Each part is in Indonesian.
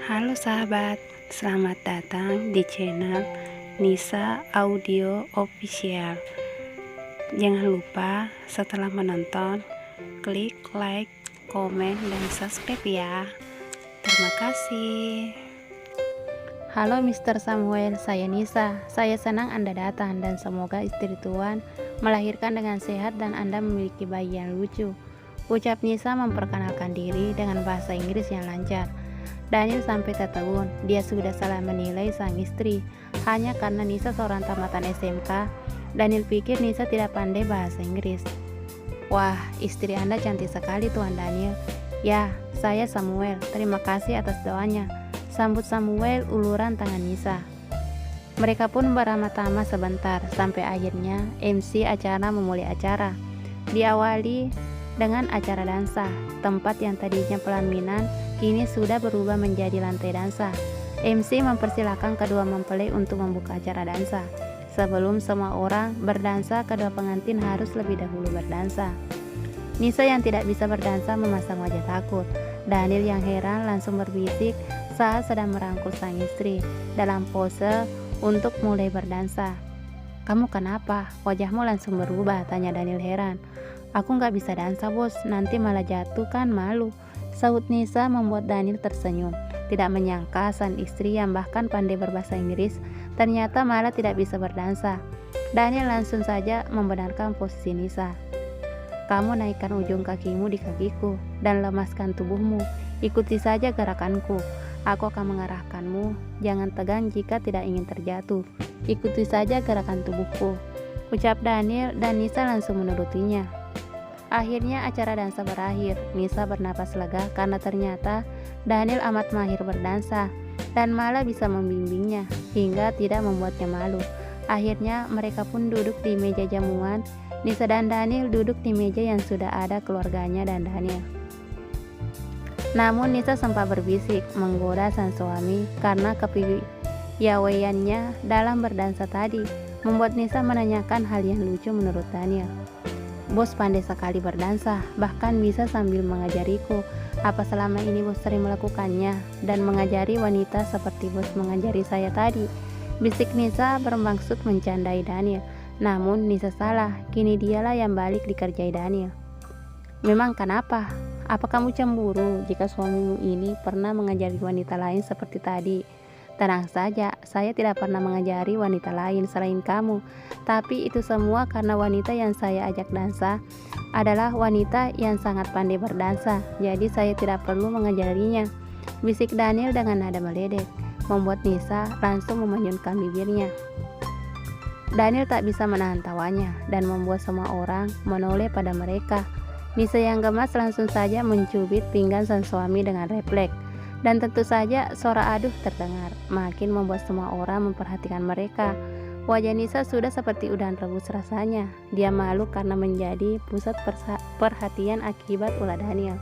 Halo sahabat, selamat datang di channel Nisa Audio Official. Jangan lupa setelah menonton, klik like, komen, dan subscribe ya. Terima kasih. Halo Mr. Samuel, saya Nisa. Saya senang Anda datang dan semoga istri Tuan melahirkan dengan sehat dan Anda memiliki bayi yang lucu. Ucap Nisa memperkenalkan diri dengan bahasa Inggris yang lancar. Daniel sampai tertegun, dia sudah salah menilai sang istri. Hanya karena Nisa seorang tamatan SMK, Daniel pikir Nisa tidak pandai bahasa Inggris. Wah, istri Anda cantik sekali Tuan Daniel. Ya, saya Samuel, terima kasih atas doanya. Sambut Samuel uluran tangan Nisa. Mereka pun beramah-tamah sebentar, sampai akhirnya MC acara memulai acara. Diawali dengan acara dansa, tempat yang tadinya pelaminan kini sudah berubah menjadi lantai dansa. MC mempersilahkan kedua mempelai untuk membuka acara dansa. Sebelum semua orang berdansa, kedua pengantin harus lebih dahulu berdansa. Nisa yang tidak bisa berdansa memasang wajah takut. Daniel yang heran langsung berbisik saat sedang merangkul sang istri dalam pose untuk mulai berdansa. "Kamu kenapa? Wajahmu langsung berubah," tanya Daniel heran. "Aku nggak bisa dansa bos, nanti malah jatuh kan malu," sahut Nisa membuat Daniel tersenyum. Tidak menyangka sang istri yang bahkan pandai berbahasa Inggris ternyata malah tidak bisa berdansa. Daniel langsung saja membenarkan posisi Nisa. "Kamu naikkan ujung kakimu di kakiku dan lemaskan tubuhmu. Ikuti saja gerakanku. Aku akan mengarahkanmu. Jangan tegang jika tidak ingin terjatuh. Ikuti saja gerakan tubuhku," ucap Daniel dan Nisa langsung menurutinya. Akhirnya acara dansa berakhir. Nisa bernapas lega karena ternyata Daniel amat mahir berdansa dan malah bisa membimbingnya hingga tidak membuatnya malu. Akhirnya mereka pun duduk di meja jamuan. Nisa dan Daniel duduk di meja yang sudah ada keluarganya dan Daniel. Namun Nisa sempat berbisik menggoda sang suami karena kepiawaiannya dalam berdansa tadi membuat Nisa menanyakan hal yang lucu menurut Daniel. "Bos pandai sekali berdansa, bahkan bisa sambil mengajariku. Apa selama ini bos sering melakukannya dan mengajari wanita seperti bos mengajari saya tadi?" bisik Nisa bermaksud mencandai Daniel. Namun Nisa salah, kini dialah yang balik dikerjai Daniel. "Memang kenapa? Apa kamu cemburu jika suamimu ini pernah mengajari wanita lain seperti tadi?" "Tenang saja, saya tidak pernah mengajari wanita lain selain kamu. Tapi itu semua karena wanita yang saya ajak dansa adalah wanita yang sangat pandai berdansa. Jadi saya tidak perlu mengajarinya," bisik Daniel dengan nada meledek, membuat Nisa langsung memanyunkan bibirnya. Daniel tak bisa menahan tawanya dan membuat semua orang menoleh pada mereka. Nisa yang gemas langsung saja mencubit pinggang sang suami dengan refleks. Dan tentu saja suara aduh terdengar, makin membuat semua orang memperhatikan mereka. Wajah Nisa sudah seperti udang rebus rasanya. Dia malu karena menjadi pusat perhatian akibat ulah Daniel.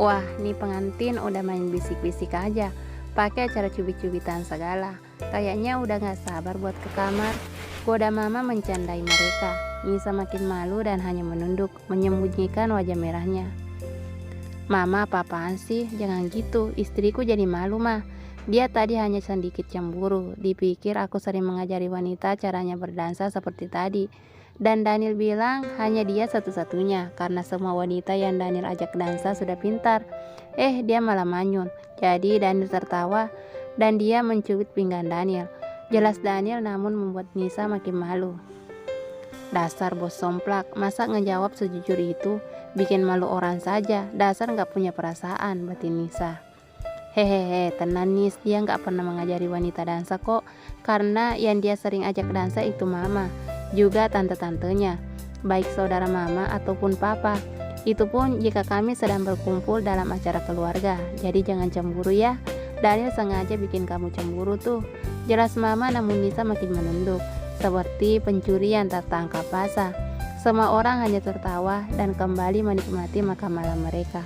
Wah, nih pengantin udah main bisik-bisik aja, pakai acara cubit-cubitan segala. Kayaknya udah gak sabar buat ke kamar. Goda mama mencandai mereka. Nisa makin malu dan hanya menunduk, menyembunyikan wajah merahnya. "Mama, apa-apaan sih? Jangan gitu, istriku jadi malu mah. Dia tadi hanya sedikit cemburu, dipikir aku sering mengajari wanita caranya berdansa seperti tadi." Dan Daniel bilang hanya dia satu-satunya karena semua wanita yang Daniel ajak dansa sudah pintar. Dia malah manyun. Jadi Daniel tertawa dan dia mencubit pinggang Daniel. Jelas Daniel namun membuat Nisa makin malu. "Dasar bos somplak, masa ngejawab sejujur itu? Bikin malu orang saja, dasar gak punya perasaan," batin Nisa. "Hehehe, tenang Nis, dia gak pernah mengajari wanita dansa kok. Karena yang dia sering ajak dansa itu mama, juga tante-tantenya, baik saudara mama ataupun papa. Itu pun jika kami sedang berkumpul dalam acara keluarga. Jadi jangan cemburu ya. Daniel sengaja bikin kamu cemburu tuh," jelas mama. Namun Nisa makin menunduk seperti pencuri yang tertangkap basah. Semua orang hanya tertawa dan kembali menikmati makan malam mereka.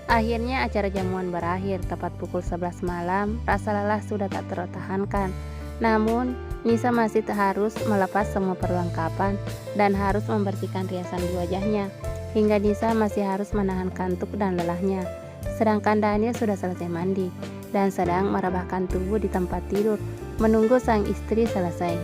Akhirnya acara jamuan berakhir tepat pukul 11 malam. Rasa lelah sudah tak tertahankan. Namun Nisa masih harus melepas semua perlengkapan dan harus membersihkan riasan di wajahnya. Hingga Nisa masih harus menahan kantuk dan lelahnya. Sedangkan Daniel sudah selesai mandi. dan sedang merebahkan tubuh di tempat tidur, menunggu sang istri selesai.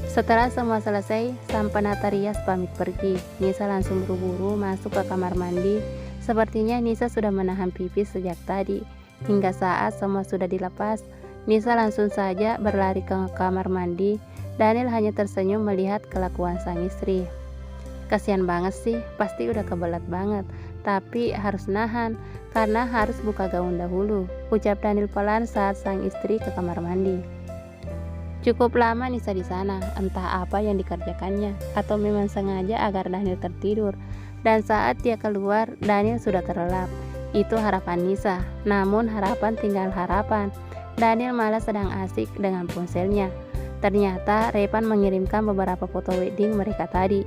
Setelah semua selesai, sang penata rias pamit pergi. Nisa langsung buru-buru masuk ke kamar mandi. Sepertinya Nisa sudah menahan pipis sejak tadi. Hingga saat semua sudah dilepas, Nisa langsung saja berlari ke kamar mandi. Daniel hanya tersenyum melihat kelakuan sang istri. Kasihan banget sih, pasti udah kebelet banget. Tapi harus nahan, karena harus buka gaun dahulu, ucap Daniel pelan saat sang istri ke kamar mandi. Cukup lama Nisa di sana, entah apa yang dikerjakannya, atau memang sengaja agar Daniel tertidur. Dan saat dia keluar, Daniel sudah terlelap. Itu harapan Nisa, namun harapan tinggal harapan. Daniel malah sedang asik dengan ponselnya. Ternyata Repan mengirimkan beberapa foto wedding mereka tadi.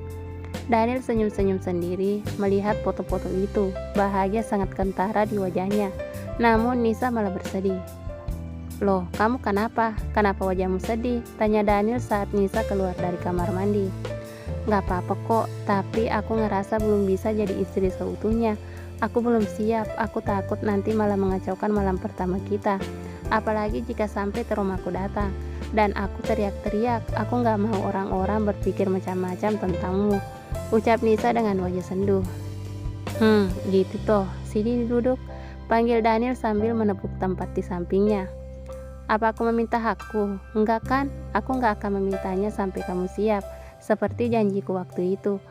Daniel senyum-senyum sendiri melihat foto-foto itu. Bahagia sangat kentara di wajahnya. Namun Nisa malah bersedih. "Loh, kamu kenapa? Kenapa wajahmu sedih?" tanya Daniel saat Nisa keluar dari kamar mandi. "Gak apa-apa kok, tapi aku ngerasa belum bisa jadi istri seutuhnya. Aku belum siap, aku takut nanti malah mengacaukan malam pertama kita. Apalagi jika sampai ke rumahku datang dan aku teriak-teriak, aku gak mau orang-orang berpikir macam-macam tentangmu," ucap Nisa dengan wajah sendu. Gitu toh, sini duduk, panggil Daniel sambil menepuk tempat di sampingnya. "Apa aku meminta hakku? Enggak kan? Aku gak akan memintanya sampai kamu siap, seperti janjiku waktu itu.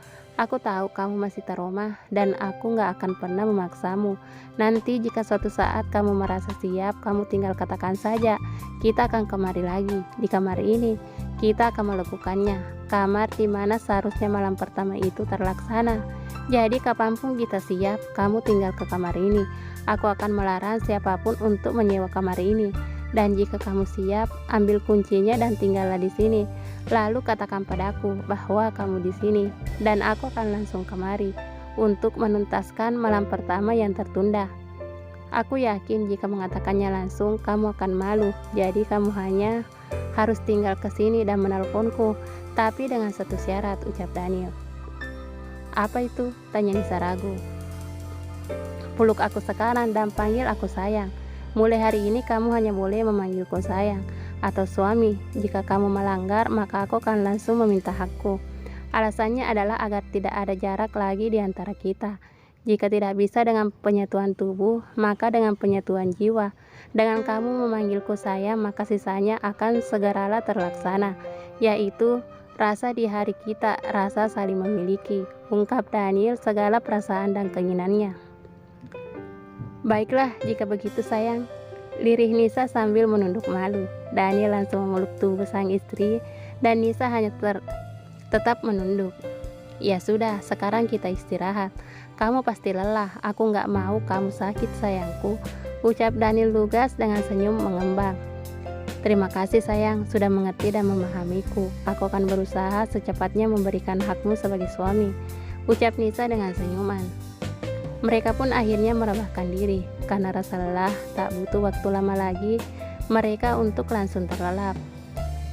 Aku tahu kamu masih trauma dan aku gak akan pernah memaksamu. Nanti jika suatu saat kamu merasa siap, kamu tinggal katakan saja. Kita akan kemari lagi. Di kamar ini, kita akan melakukannya. Kamar di mana seharusnya malam pertama itu terlaksana. Jadi kapanpun kita siap, kamu tinggal ke kamar ini. Aku akan melarang siapapun untuk menyewa kamar ini. Dan jika kamu siap, ambil kuncinya dan tinggallah di sini. Lalu katakan padaku bahwa kamu di sini, dan aku akan langsung kemari untuk menuntaskan malam pertama yang tertunda. Aku yakin jika mengatakannya langsung, kamu akan malu. Jadi kamu hanya harus tinggal ke sini dan menelponku, tapi dengan satu syarat," ucap Daniel. "Apa itu?" tanya Nisa ragu. "Peluk aku sekarang dan panggil aku sayang. Mulai hari ini kamu hanya boleh memanggilku sayang atau suami. Jika kamu melanggar, maka aku akan langsung meminta hakku. Alasannya adalah agar tidak ada jarak lagi di antara kita. Jika tidak bisa dengan penyatuan tubuh, maka dengan penyatuan jiwa. Dengan kamu memanggilku sayang, maka sisanya akan segeralah terlaksana, yaitu rasa di hari kita, rasa saling memiliki," ungkap Daniel segala perasaan dan keinginannya. "Baiklah, jika begitu sayang," lirih Nisa sambil menunduk malu. Daniel langsung memeluk tubuh sang istri dan Nisa hanya tetap menunduk. "Ya sudah, sekarang kita istirahat. Kamu pasti lelah, aku gak mau kamu sakit sayangku," ucap Daniel lugas dengan senyum mengembang. "Terima kasih sayang, sudah mengerti dan memahamiku. Aku akan berusaha secepatnya memberikan hakmu sebagai suami," ucap Nisa dengan senyuman. Mereka pun akhirnya merebahkan diri. Karena rasa lelah, tak butuh waktu lama lagi mereka untuk langsung terlelap.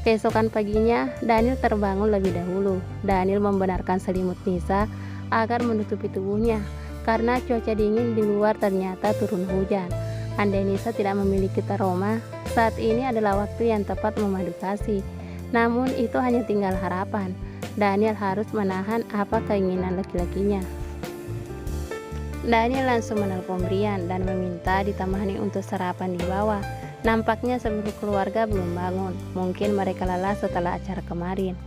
Keesokan paginya, Daniel terbangun lebih dahulu. Daniel membenarkan selimut Nisa agar menutupi tubuhnya, karena cuaca dingin di luar ternyata turun hujan. Andai Nisa tidak memiliki trauma, saat ini adalah waktu yang tepat memadu kasih. Namun itu hanya tinggal harapan. Daniel harus menahan apa keinginan laki-lakinya. Daniel langsung menelpon Brian dan meminta ditemani untuk sarapan di bawah. Nampaknya seluruh keluarga belum bangun. Mungkin mereka lelah setelah acara kemarin.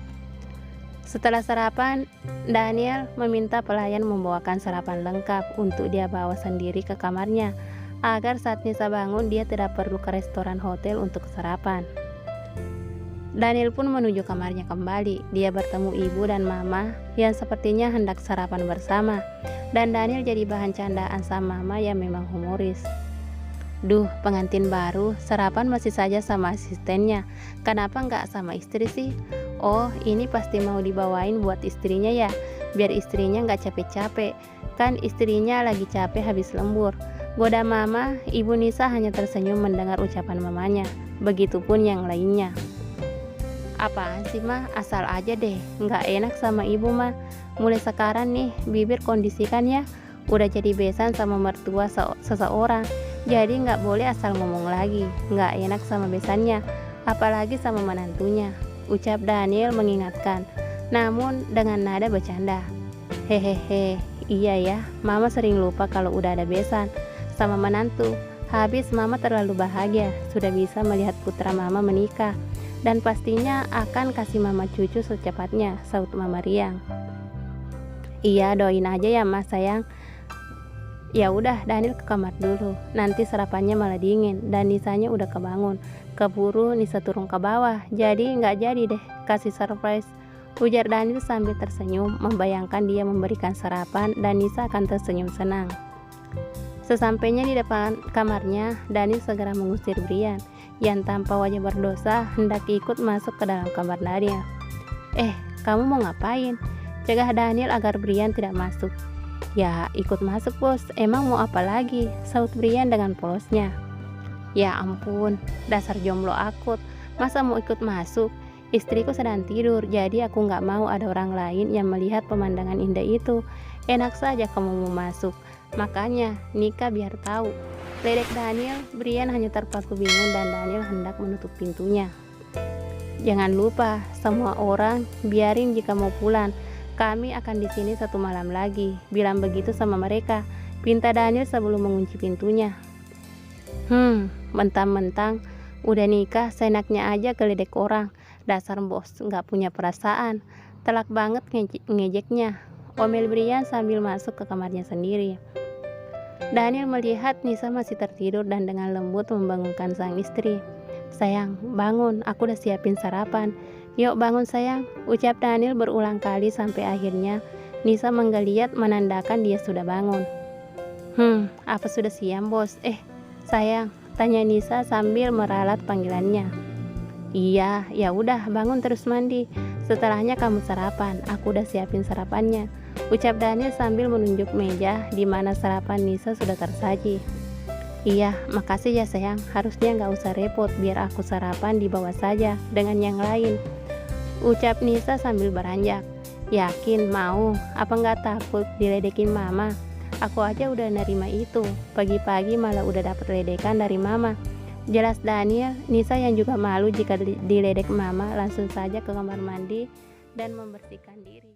Setelah sarapan, Daniel meminta pelayan membawakan sarapan lengkap untuk dia bawa sendiri ke kamarnya, agar saat Nisa bangun dia tidak perlu ke restoran hotel untuk sarapan. Daniel pun menuju kamarnya kembali. Dia bertemu ibu dan mama yang sepertinya hendak sarapan bersama. Dan Daniel jadi bahan candaan sama mama yang memang humoris. "Duh, pengantin baru, sarapan masih saja sama asistennya. Kenapa nggak sama istri sih? Oh, ini pasti mau dibawain buat istrinya ya, biar istrinya nggak capek-capek. Kan istrinya lagi capek habis lembur," goda mama. Ibu Nisa hanya tersenyum mendengar ucapan mamanya. Begitupun yang lainnya. "Apaan sih mah, asal aja deh, nggak enak sama ibu mah. Mulai sekarang nih, bibir kondisikan ya. Udah jadi besan sama mertua seseorang. Jadi nggak boleh asal ngomong lagi, nggak enak sama besannya, apalagi sama menantunya, ucap Daniel mengingatkan, namun dengan nada bercanda. Hehehe, iya ya, mama sering lupa kalau udah ada besan sama menantu. Habis mama terlalu bahagia, sudah bisa melihat putra mama menikah, dan pastinya akan kasih mama cucu secepatnya, saut Mama Riang. Iya, doain aja ya mas sayang. Ya udah, Daniel ke kamar dulu, nanti sarapannya malah dingin, dan Nisanya udah kebangun. Keburu Nisa turun ke bawah, jadi nggak jadi deh kasih surprise, ujar Daniel sambil tersenyum, membayangkan dia memberikan sarapan dan Nisa akan tersenyum senang. Sesampainya di depan kamarnya, Daniel segera mengusir Brian yang tanpa wajah berdosa hendak ikut masuk ke dalam kamar Daniel. Kamu mau ngapain? Cegah Daniel agar Brian tidak masuk. Ya, ikut masuk bos, emang mau apa lagi? Saut Brian dengan polosnya. Ya ampun, dasar jomblo akut, masa mau ikut masuk? Istriku sedang tidur, jadi aku gak mau ada orang lain yang melihat pemandangan indah itu. Enak saja kamu mau masuk, makanya nikah biar tahu. Ledek Daniel, Brian hanya terpaku bingung dan Daniel hendak menutup pintunya. Jangan lupa, semua orang biarin jika mau pulang. Kami akan di sini 1 malam lagi. Bilang begitu sama mereka, pinta Daniel sebelum mengunci pintunya. Mentang-mentang udah nikah, seenaknya aja geledek orang. Dasar bos, nggak punya perasaan. Telak banget ngejeknya, omel Brian sambil masuk ke kamarnya sendiri. Daniel melihat Nisa masih tertidur dan dengan lembut membangunkan sang istri. Sayang, bangun, aku udah siapin sarapan. Yuk bangun sayang, ucap Daniel berulang kali sampai akhirnya Nisa menggeliat menandakan dia sudah bangun. Apa sudah siang bos? Sayang, tanya Nisa sambil meralat panggilannya. Iya, ya udah bangun terus mandi. Setelahnya kamu sarapan, aku udah siapin sarapannya, ucap Daniel sambil menunjuk meja di mana sarapan Nisa sudah tersaji. Iya, makasih ya sayang, harusnya gak usah repot, biar aku sarapan di bawah saja dengan yang lain, ucap Nisa sambil beranjak. Yakin mau? Apa gak takut diledekin mama? Aku aja udah nerima itu, pagi-pagi malah udah dapet ledekan dari mama, jelas Daniel. Nisa yang juga malu jika diledek mama langsung saja ke kamar mandi dan membersihkan diri.